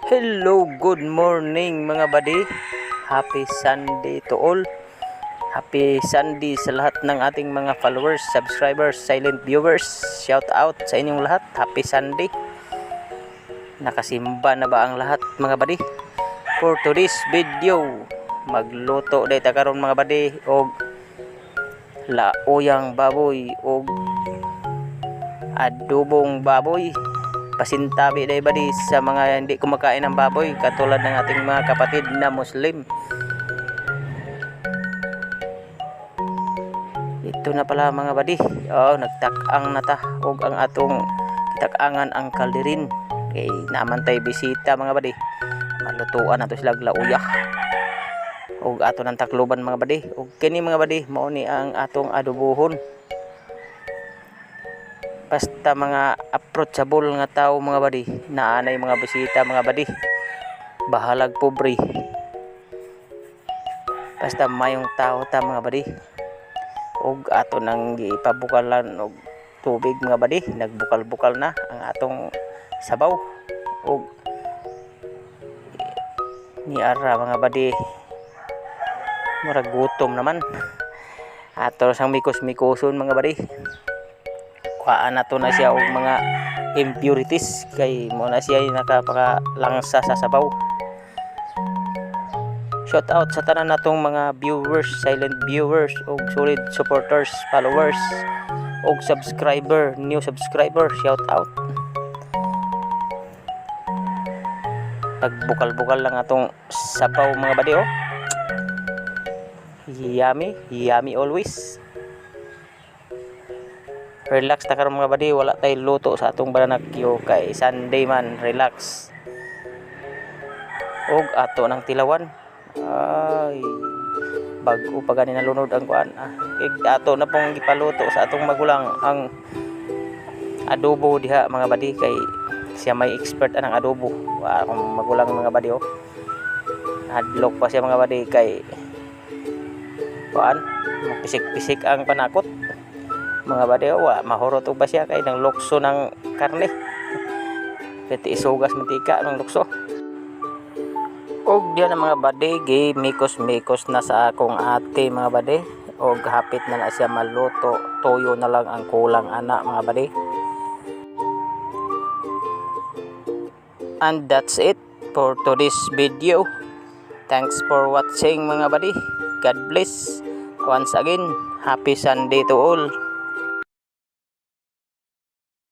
Hello, good morning mga buddy. Happy Sunday to all. Happy Sunday sa lahat ng ating mga followers, subscribers, silent viewers. Shout out sa inyong lahat. Happy Sunday. Nakasimba na ba ang lahat mga buddy? For today's video, magluto dito karon mga buddy og lauyang baboy og adobong baboy. Pasintabi day buddy sa mga hindi kumakain ng baboy katulad ng ating mga kapatid na Muslim. Ito na pala mga buddy. Nagtakang nata og ang atong kitakangan ang kalderin. Kay naman tay bisita mga buddy. Malutuan nato sila lauya. Og ato ng takloban mga buddy. Og kini mga buddy mao ni ang atong adobohon. Basta mga approachable nga tao mga buddy, naanay mga bisita mga buddy, bahalag pobre, basta mayong tao ta mga buddy. Og ato nang gipabukalan og tubig mga buddy, nagbukal-bukal na ang atong sabaw. Og niara mga buddy, murag gutom naman, ato sang mikos-mikoson mga buddy. Kuhaan nato na siya og mga impurities kay mo na siya nakapakalangsa sa sabaw. Shout out sa tanan natong mga viewers, silent viewers og solid supporters, followers og subscriber, new subscriber. Shout out. Pagbukal-bukal lang atong sabaw mga buddy oh. Yummy always. Relax ta karon mga buddy, wala tay luto sa atong bananakyo kay Sunday man, relax. Og ato nang tilawan. Ay, bago pa gani nalunod ang kuan. Ato na pong gipaluto sa atong magulang ang adobo diha mga buddy kay siya may expert anang adobo. Akong magulang mga buddy oh. Hadlok pa siya mga buddy kay kuan, mapisik-pisik ang panakot. Mga buddy, mahurot ba siya kay nang lukso ng karne. Pwede isugas mantika ng lukso. Og diyan ang mga buddy, mikos-mikos na sa akong ate mga buddy. Og hapit na siya maluto. Toyo na lang ang kulang ana mga buddy. And that's it for today's video. Thanks for watching mga buddy. God bless. Once again, happy Sunday to all.